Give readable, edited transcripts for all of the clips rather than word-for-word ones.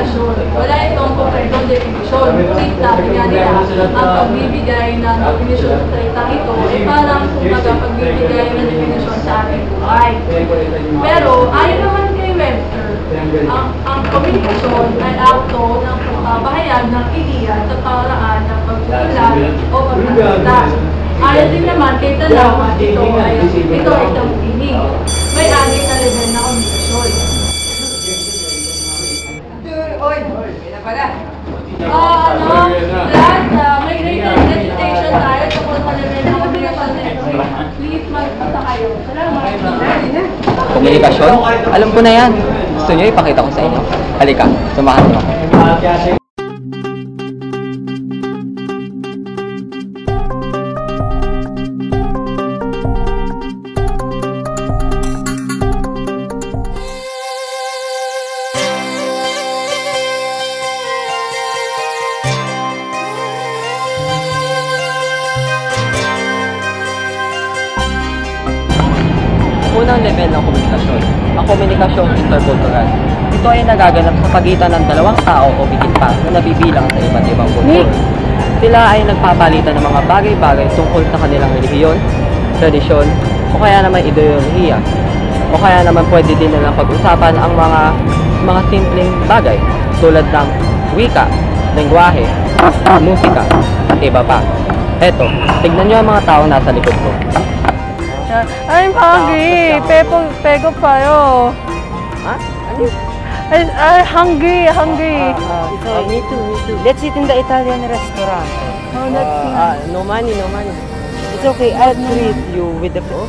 komunikasyon. Wala itong konkretong definition. Ngunit sabi nga nila, ang pagbibigay ng definisyon sa salitang ito ay parang kumbaga pagbibigay ng definisyon sa ating buhay. Pero ayon naman kay Webster, ang komunikasyon ay akto ng pagpapahayag ng ideya sa paraan ng pagsusulat o pagkakita. Ayon din naman kay Talawan, ito ay isang tinig. May anim na level na komunikasyon. May written recitation tayo tungkol sa level na komunikasyon na ito. Please magpunta kayo. Salamat. Komunikasyon? Alam ko na yan. Gusto nyo ipakita ko sa inyo? Halika, sumahan mo. Unang level ng komunikasyon, ang komunikasyong interkultural. Ito ay nagaganap sa pagitan ng dalawang tao o higit pa na nabibilang sa iba't ibang kultur. Sila ay nagpapalitan ng mga bagay-bagay tungkol sa kanilang relihiyon, tradisyon, o kaya naman ideolohiya. O kaya naman pwede din nilang pag-usapan ang mga simpleng bagay tulad ng wika, lengguwahe, musika, at iba pa. Eto, tignan nyo ang mga tao nasa likod ko. I'm hungry. Pego payo. Ha? Ano? I'm hungry. Me too. Let's eat in the Italian restaurant. Oh, that's nice. No money. It's okay, I'll treat you with the food.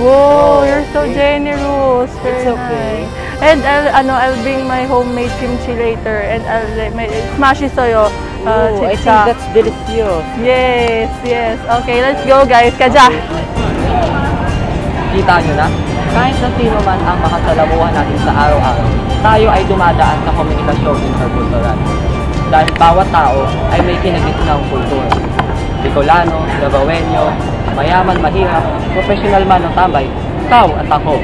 Whoa, you're so generous. It's okay. Nice. And I'll bring my homemade kimchi later, and I'll smash it soyo. I think that's delicious. Yes. Okay, let's go, guys. Kaja. Kita nyo na? Kahit na sino man ang makasalamuhan natin sa araw-araw, tayo ay dumadaan sa komunikasyong interkultural. Dahil bawat tao ay may kinagitnang kultura. Bicolano, Davaoenyo, mayaman, mahirap, professional man o tambay, ikaw at ako.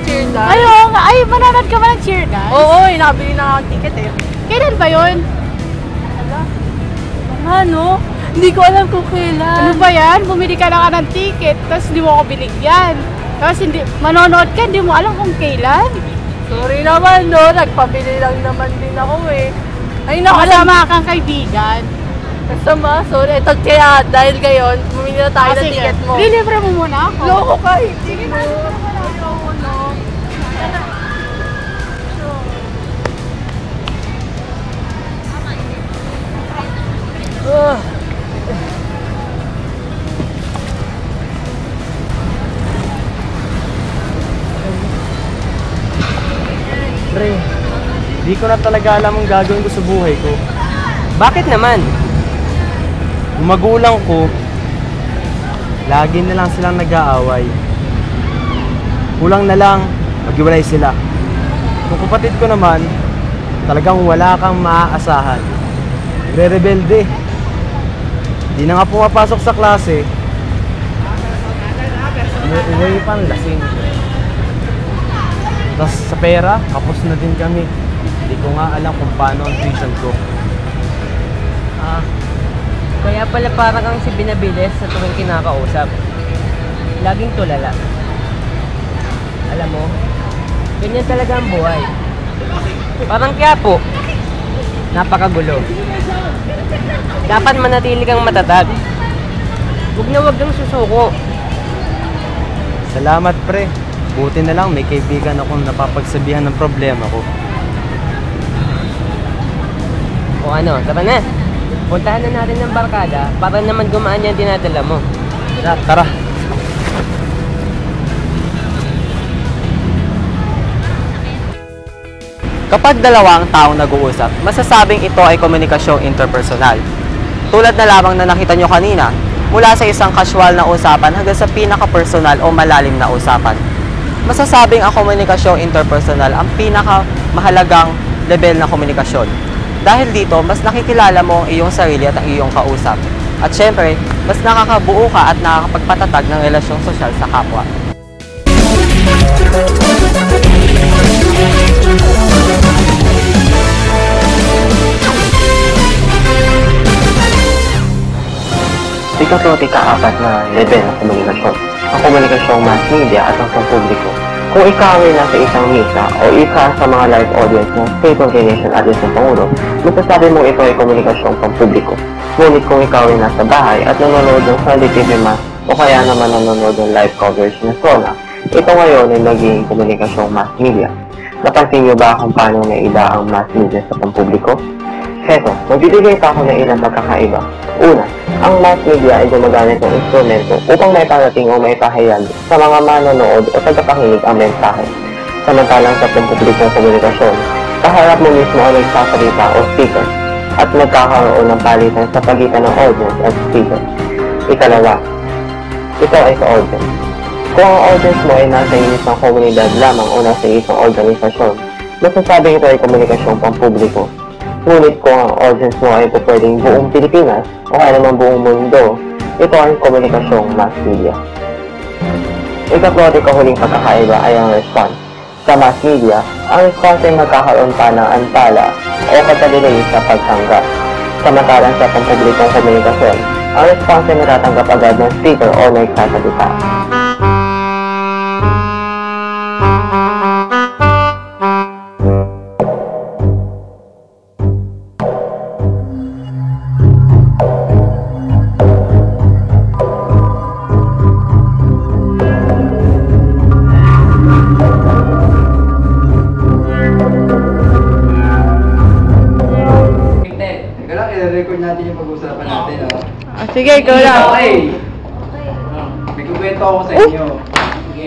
Cheer guys. Ayaw nga. Ay, manonood ka ba ng cheer guys? Oo, nakabili na ang ticket eh. Kailan ba yun? Ano? Hindi ko alam kung kailan. Ano ba yan? Bumili ka na ng ticket, tapos hindi mo ako binigyan. Tapos manonood ka, hindi mo alam kung kailan. Sorry naman no, nagpabili lang naman din ako eh. Ay naku, Masama kang kaibigan. Masama, sorry. Ito kaya dahil ngayon, bumili na tayo ng ticket mo. Lilibre mo muna ako. Loko ka, hindi mo. Pre, di ko na talaga alam ang gagawin ko sa buhay ko. Bakit naman? Yung magulang ko, lagi na lang silang nag-aaway. Kulang na lang, maghiwalay sila. Yung kapatid ko naman, talagang wala kang maaasahan. Re-rebelde. Di na nga pumapasok sa klase. Umuwi pang lasing. Tapos sa pera, kapos na din kami. Hindi ko nga alam kung paano ang tuition ko. Kaya pala parang kang si Binabilis sa tuwing kinakausap. Laging tulala. Alam mo, ganyan talaga ang buhay. Parang Quiapo. Napakagulo. Dapat manatili kang matatag. Huwag kang susuko. Salamat pre. Buti na lang may kaibigan akong napapagsabihan ng problema ko. O ano, tara na. Puntahan na natin ng barkada para naman gumaan yung dinadala mo. Tara. Kapag dalawang taong nag-uusap, masasabing ito ay komunikasyong interpersonal. Tulad na lamang na nakita nyo kanina, mula sa isang casual na usapan hanggang sa pinaka-personal o malalim na usapan. Masasabing ang komunikasyong interpersonal ang pinaka-mahalagang level ng komunikasyon. Dahil dito, mas nakikilala mo ang iyong sarili at ang iyong kausap. At syempre, mas nakakabuo ka at nakakapagpatatag ng relasyong sosyal sa kapwa. Ikatlo at ika-apat na level ng komunikasyon. Ang komunikasyong mass media at ang pampubliko. Kung ikaw ay nasa isang misa o isa sa mga live audience ng State of the Nation Address ng Pangulo, masasabi mo ito ay komunikasyong pampubliko. Ngunit kung ikaw ay nasa bahay at nanonood ng Sunday TV Mass o kaya naman nanonood ng live coverage ng SONA, ito ngayon ay naging komunikasyong mass media. Napansin niyo ba kung paano naida ang mass media sa pampubliko? Heto, magbibigay pa ako ng ilang pagkakaiba. Una, ang mass media ay gumagamit ng instrumento upang may parating o may pahayag sa mga manonood o tagapakinig ang mensahe. Samantalang sa pampublikong komunikasyon, kaharap mo mismo ang nagsasalita o speaker at nagkakaroon ng palitan sa pagitan ng audience at speaker. Ikalawa, ito ay sa audience. Kung ang audience mo ay nasa isang komunidad lamang o nasa isang organisasyon, masasabing ito ay komunikasyong pampubliko. Ngunit kung ang audience mo ay pwedeng buong Pilipinas o kaya naman buong mundo, ito ay komunikasyong mass media. Ikatlo at ikahuling pagkakaiba ay ang response. Sa mass media, ang response ay magkakaroon pa ng antala o katalilayin sa pagtanggap. Samantalang sa pampublikong komunikasyon, ang response ay natatanggap agad ng speaker o nagsasalita. I-record natin yung pag-uusapan natin, oh. Sige, ikaw lang. Okay. May kukwento ako sa inyo. Sige.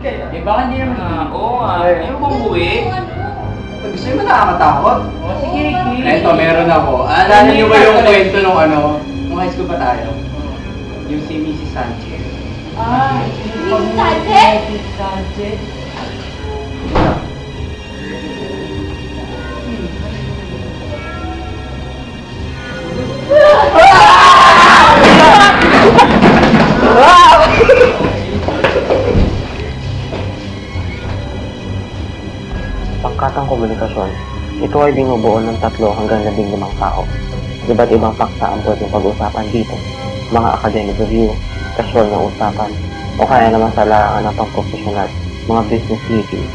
Eh, baka hindi naman oo nga. Ayaw bang buwi? Gusto nyo ba nakakatakot? Sige, Ricky. Eto, meron ako. Alala niyo ba yung kwento nung nung high school pa tayo? Yung si Mrs. Sanchez. Mrs. Sanchez? Pangkatang komunikasyon, ito ay binubuo ng 3 hanggang 15 tao. Iba't ibang paksa ang pwedeng pag-usapan dito. Mga academic review, casual na usapan, o kaya naman sa larangan ng pang-professional, mga business meetings.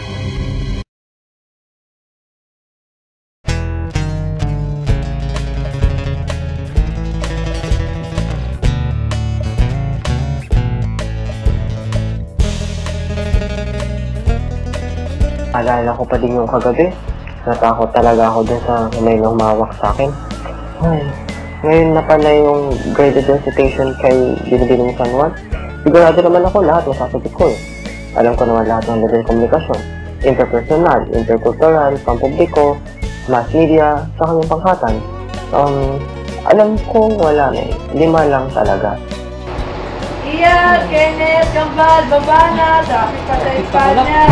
Alala ko pa din yung kagabi. Natakot talaga ako dun sa may lumawak sa akin. Ay, ngayon na pala yung graded recitation kay Binibining San Juan. Sigurado naman ako lahat masasagot ko eh. Alam ko naman lahat ng level komunikasyon. Interpersonal, intercultural, pampubliko, mass media, sa kanyang pangkatan. Alam ko wala na eh. 5 lang talaga. Iya, Kenneth, Kambal, baba na. Dami pa sa Espanya.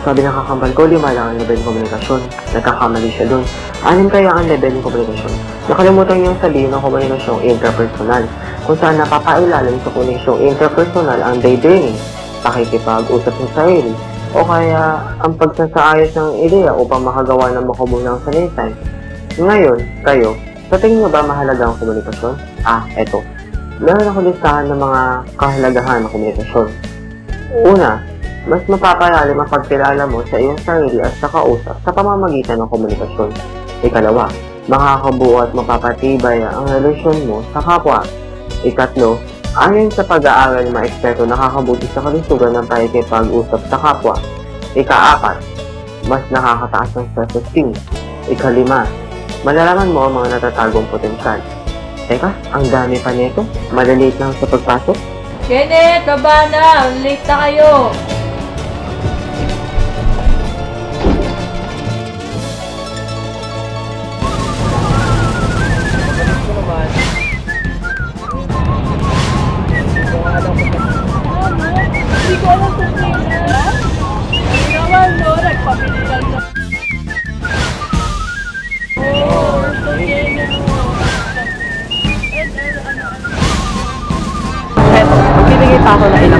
Sabi ng kakambal ko, 5 lang ang level ng komunikasyon. Nagkakamali siya dun. 6 kaya ang level ng komunikasyon. Nakalimutan niyang sabihin ng komunikasyong interpersonal, kung saan napapailalim sa komunikasyong interpersonal ang daydreaming, pakikipag-usap ng sarili, o kaya ang pagsasaayos ng ideya upang makagawa ng makabunang salitan. Ngayon, kayo, sa tingin niyo ba mahalaga ang komunikasyon? Eto. Meron ako listahan ng mga kahalagahan ng komunikasyon. Una, mas mapapalalim ang pagkilala mo sa iyong sarili at sa kausap sa pamamagitan ng komunikasyon. Ikalawa, makakabuo at mapapatibay ang relasyon mo sa kapwa. Ikatlo, ayon sa pag-aaral ng mga eksperto, nakakabuti sa kalusugan ng pakikipag-usap sa kapwa. Ika-4, mas nakakataas ng self-esteem. Ika-5, malalaman mo ang mga natatagong potensyal. Teka, ang dami pa nito. Maliliit lang sa pagpasok. Kenneth, baba na. Late na kayo. ako na ilang